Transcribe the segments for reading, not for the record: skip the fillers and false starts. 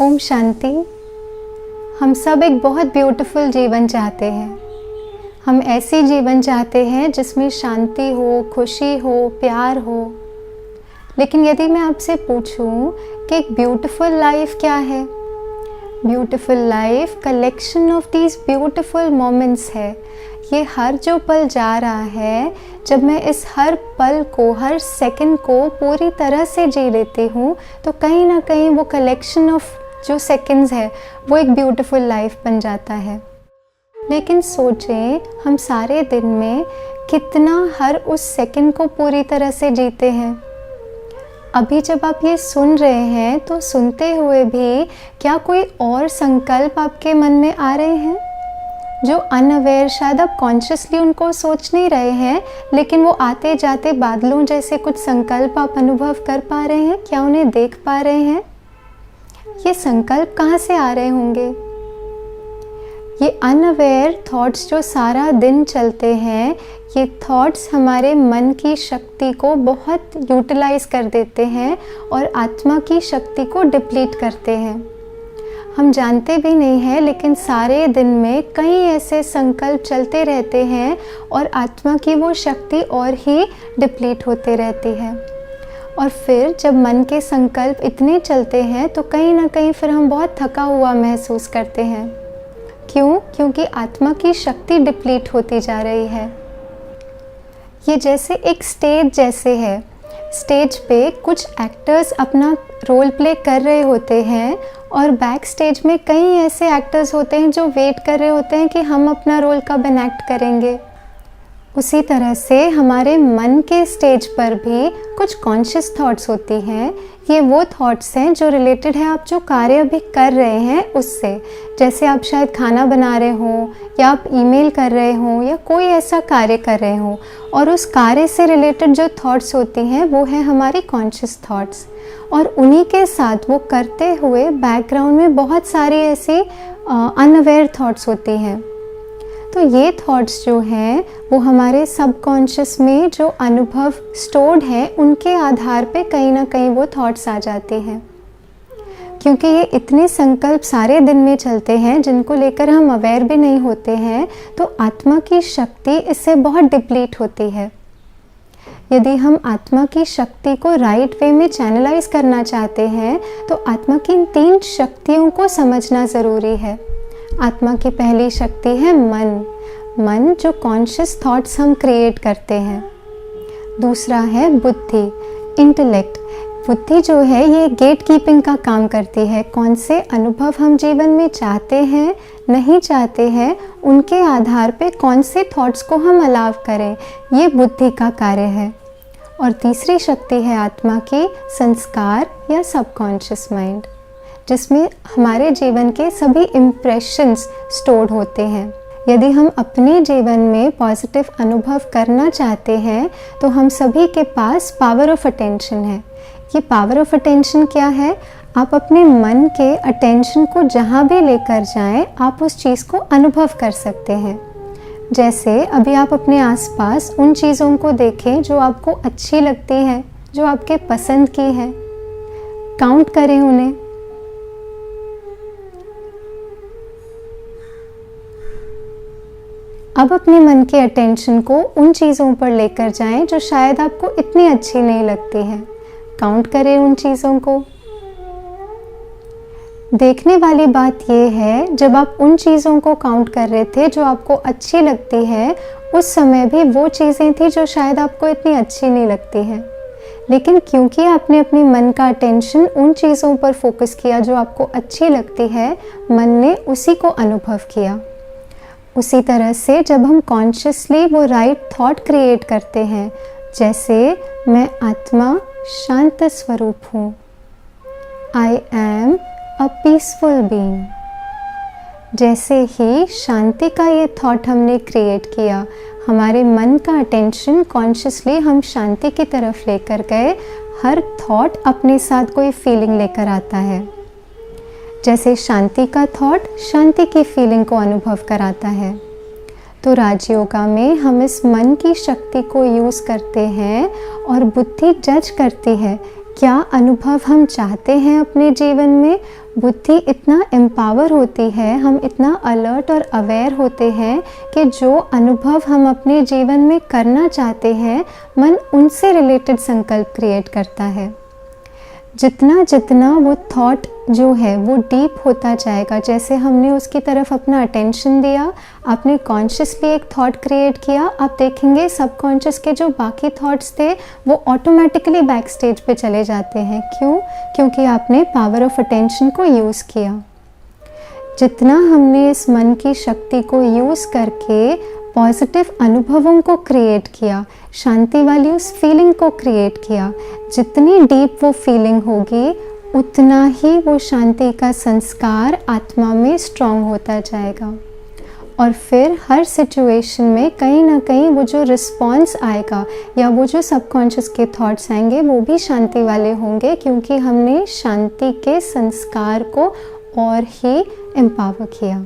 ओम शांति। हम सब एक बहुत ब्यूटीफुल जीवन चाहते हैं। हम ऐसी जीवन चाहते हैं जिसमें शांति हो, खुशी हो, प्यार हो। लेकिन यदि मैं आपसे पूछूं कि एक ब्यूटीफुल लाइफ क्या है? Beautiful life collection of these beautiful moments है। ये हर जो पल जा रहा है, जब मैं इस हर पल को, हर सेकंड को पूरी तरह से जी लेती हूँ, तो कहीं ना कहीं वो कलेक्शन ऑफ जो सेकंड्स है वो एक ब्यूटीफुल लाइफ बन जाता है। लेकिन सोचें, हम सारे दिन में कितना हर उस सेकंड को पूरी तरह से जीते हैं। अभी जब आप ये सुन रहे हैं तो सुनते हुए भी क्या कोई और संकल्प आपके मन में आ रहे हैं जो अनअवेयर, शायद आप कॉन्शियसली उनको सोच नहीं रहे हैं, लेकिन वो आते जाते बादलों जैसे कुछ संकल्प आप अनुभव कर पा रहे हैं? क्या उन्हें देख पा रहे हैं? ये संकल्प कहाँ से आ रहे होंगे? ये अनअवेयर थॉट्स जो सारा दिन चलते हैं, ये थॉट्स हमारे मन की शक्ति को बहुत यूटिलाइज कर देते हैं और आत्मा की शक्ति को डिप्लीट करते हैं। हम जानते भी नहीं हैं, लेकिन सारे दिन में कई ऐसे संकल्प चलते रहते हैं और आत्मा की वो शक्ति और ही डिप्लीट होते रहती है। और फिर जब मन के संकल्प इतने चलते हैं तो कहीं ना कहीं फिर हम बहुत थका हुआ महसूस करते हैं। क्यों? क्योंकि आत्मा की शक्ति डिप्लीट होती जा रही है। ये जैसे एक स्टेज जैसे है। स्टेज पे कुछ एक्टर्स अपना रोल प्ले कर रहे होते हैं और बैक स्टेज में कई ऐसे एक्टर्स होते हैं जो वेट कर रहे होते हैं कि हम अपना रोल कब इनैक्ट करेंगे। उसी तरह से हमारे मन के स्टेज पर भी कुछ कॉन्शियस थॉट्स होती हैं। ये वो थॉट्स हैं जो रिलेटेड है आप जो कार्य अभी कर रहे हैं उससे। जैसे आप शायद खाना बना रहे हो, या आप ईमेल कर रहे हो, या कोई ऐसा कार्य कर रहे हो, और उस कार्य से रिलेटेड जो थॉट्स होती हैं वो है हमारी कॉन्शियस थॉट्स। और उन्हीं के साथ वो करते हुए बैकग्राउंड में बहुत सारी ऐसी अनअवेयर थॉट्स होती हैं। तो ये थॉट्स जो हैं वो हमारे सबकॉन्शियस में जो अनुभव स्टोर्ड हैं उनके आधार पे कहीं ना कहीं वो थॉट्स आ जाती हैं। क्योंकि ये इतने संकल्प सारे दिन में चलते हैं जिनको लेकर हम अवेयर भी नहीं होते हैं, तो आत्मा की शक्ति इससे बहुत डिप्लीट होती है। यदि हम आत्मा की शक्ति को राइट वे में चैनलाइज करना चाहते हैं तो आत्मा की इन 3 शक्तियों को समझना ज़रूरी है। आत्मा की पहली शक्ति है मन जो कॉन्शियस थॉट्स हम क्रिएट करते हैं। दूसरा है बुद्धि, इंटेलेक्ट। बुद्धि जो है ये गेट कीपिंग का काम करती है। कौन से अनुभव हम जीवन में चाहते हैं, नहीं चाहते हैं, उनके आधार पे कौन से थॉट्स को हम अलाउ करें, ये बुद्धि का कार्य है। और तीसरी शक्ति है आत्मा की संस्कार या सबकॉन्शियस माइंड, जिसमें हमारे जीवन के सभी इम्प्रेशंस स्टोर्ड होते हैं। यदि हम अपने जीवन में पॉजिटिव अनुभव करना चाहते हैं तो हम सभी के पास पावर ऑफ अटेंशन है। ये पावर ऑफ अटेंशन क्या है? आप अपने मन के अटेंशन को जहाँ भी लेकर जाएं, आप उस चीज़ को अनुभव कर सकते हैं। जैसे अभी आप अपने आसपास उन चीज़ों को देखें जो आपको अच्छी लगती हैं, जो आपके पसंद की है। काउंट करें उन्हें। अब अपने मन के अटेंशन को उन चीज़ों पर लेकर जाएं जो शायद आपको इतनी अच्छी नहीं लगती हैं। काउंट करें उन चीज़ों को। देखने वाली बात यह है, जब आप उन चीज़ों को काउंट कर रहे थे जो आपको अच्छी लगती है, उस समय भी वो चीज़ें थी जो शायद आपको इतनी अच्छी नहीं लगती हैं। लेकिन क्योंकि आपने अपने मन का अटेंशन उन चीज़ों पर फोकस किया जो आपको अच्छी लगती है, मन ने उसी को अनुभव किया। उसी तरह से जब हम कॉन्शियसली वो राइट थॉट क्रिएट करते हैं, जैसे मैं आत्मा शांत स्वरूप हूँ, I am a peaceful being. जैसे ही शांति का ये थॉट हमने क्रिएट किया, हमारे मन का अटेंशन कॉन्शियसली हम शांति की तरफ लेकर गए, हर थॉट अपने साथ कोई फीलिंग लेकर आता है। जैसे शांति का थॉट शांति की फीलिंग को अनुभव कराता है। तो राजयोगा में हम इस मन की शक्ति को यूज़ करते हैं और बुद्धि जज करती है क्या अनुभव हम चाहते हैं अपने जीवन में, बुद्धि इतना एम्पावर होती है, हम इतना अलर्ट और अवेयर होते हैं कि जो अनुभव हम अपने जीवन में करना चाहते हैं, मन उनसे रिलेटेड संकल्प क्रिएट करता है। जितना जितना वो थॉट जो है वो डीप होता जाएगा, जैसे हमने उसकी तरफ अपना अटेंशन दिया, आपने कॉन्शियसली एक थॉट क्रिएट किया, आप देखेंगे सबकॉन्शियस के जो बाकी थॉट्स थे वो ऑटोमेटिकली बैक स्टेज पे चले जाते हैं। क्यों? क्योंकि आपने पावर ऑफ अटेंशन को यूज़ किया। जितना हमने इस मन की शक्ति को यूज़ करके पॉजिटिव अनुभवों को क्रिएट किया, शांति वाली उस फीलिंग को क्रिएट किया, जितनी डीप वो फीलिंग होगी उतना ही वो शांति का संस्कार आत्मा में स्ट्रॉन्ग होता जाएगा। और फिर हर सिचुएशन में कहीं ना कहीं वो जो रिस्पॉन्स आएगा या वो जो सबकॉन्शियस के थॉट्स आएंगे वो भी शांति वाले होंगे, क्योंकि हमने शांति के संस्कार को और ही एम्पावर किया।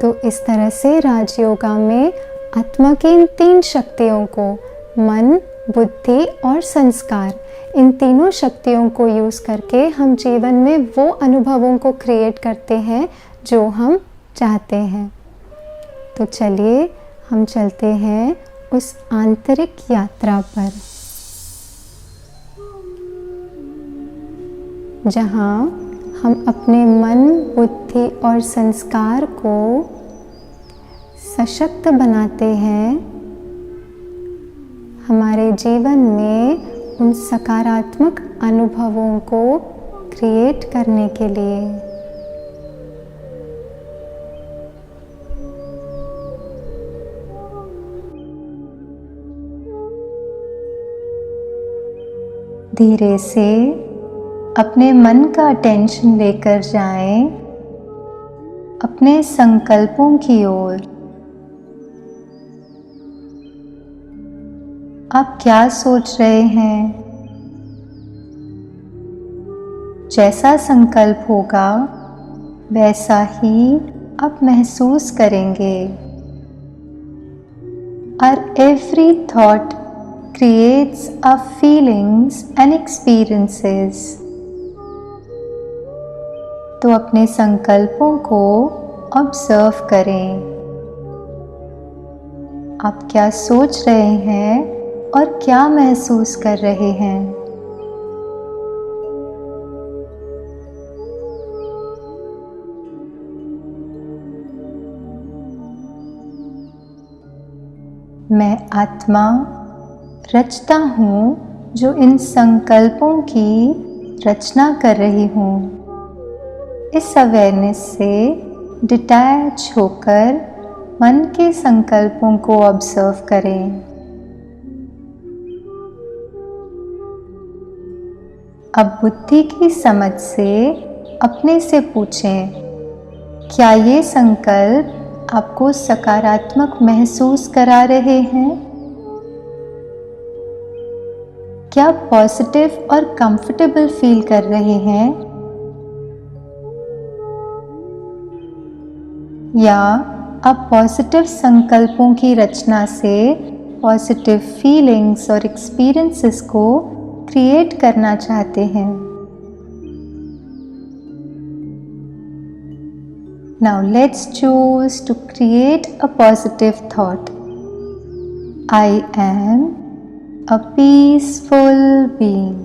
तो इस तरह से राजयोगा में आत्मा की इन 3 शक्तियों को, मन, बुद्धि और संस्कार, इन तीनों शक्तियों को यूज़ करके हम जीवन में वो अनुभवों को क्रिएट करते हैं जो हम चाहते हैं। तो चलिए हम चलते हैं उस आंतरिक यात्रा पर, जहाँ हम अपने मन, बुद्धि और संस्कार को सशक्त बनाते हैं हमारे जीवन में उन सकारात्मक अनुभवों को क्रिएट करने के लिए। धीरे से अपने मन का अटेंशन लेकर जाएं अपने संकल्पों की ओर। आप क्या सोच रहे हैं? जैसा संकल्प होगा वैसा ही आप महसूस करेंगे। Our every thought creates our feelings and experiences. तो अपने संकल्पों को ऑब्जर्व करें। आप क्या सोच रहे हैं और क्या महसूस कर रहे हैं? मैं आत्मा रचता हूँ जो इन संकल्पों की रचना कर रही हूँ। इस अवेयरनेस से डिटैच होकर मन के संकल्पों को ऑब्जर्व करें। अब बुद्धि की समझ से अपने से पूछें, क्या ये संकल्प आपको सकारात्मक महसूस करा रहे हैं? क्या पॉजिटिव और कंफर्टेबल फील कर रहे हैं? या आप पॉजिटिव संकल्पों की रचना से पॉजिटिव फीलिंग्स और एक्सपीरियंसेस को क्रिएट करना चाहते हैं? Now let's choose to create a positive thought. I am a peaceful being.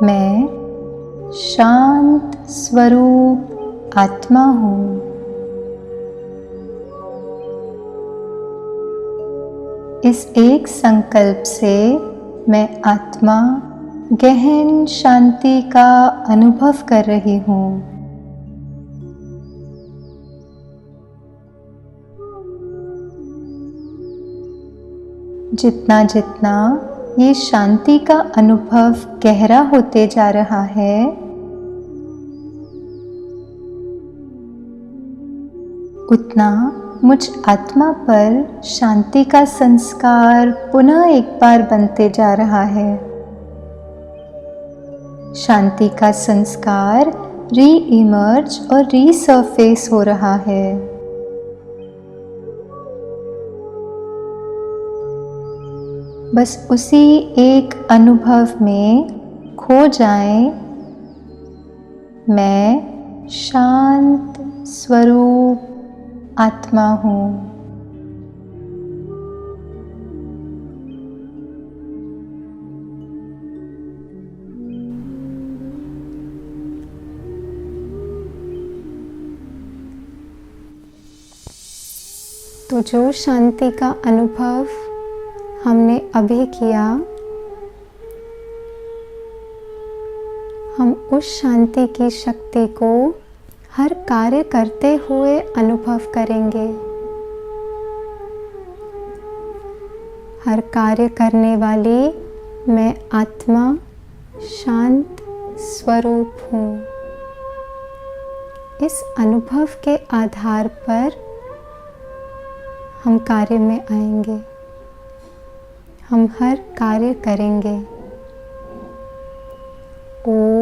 मैं शांत स्वरूप आत्मा हूँ। इस एक संकल्प से मैं आत्मा गहन शांति का अनुभव कर रही हूँ। जितना जितना ये शांति का अनुभव गहरा होते जा रहा है, उतना मुझ आत्मा पर शांति का संस्कार पुनः एक बार बनते जा रहा है। शांति का संस्कार री इमर्ज और रीसर्फेस हो रहा है। बस उसी एक अनुभव में खो जाएं, मैं शांत स्वरूप आत्मा हूँ। तो जो शांति का अनुभव हमने अभी किया, हम उस शांति की शक्ति को हर कार्य करते हुए अनुभव करेंगे। हर कार्य करने वाली मैं आत्मा शांत स्वरूप हूँ। इस अनुभव के आधार पर हम कार्य में आएंगे, हम हर कार्य करेंगे। ओम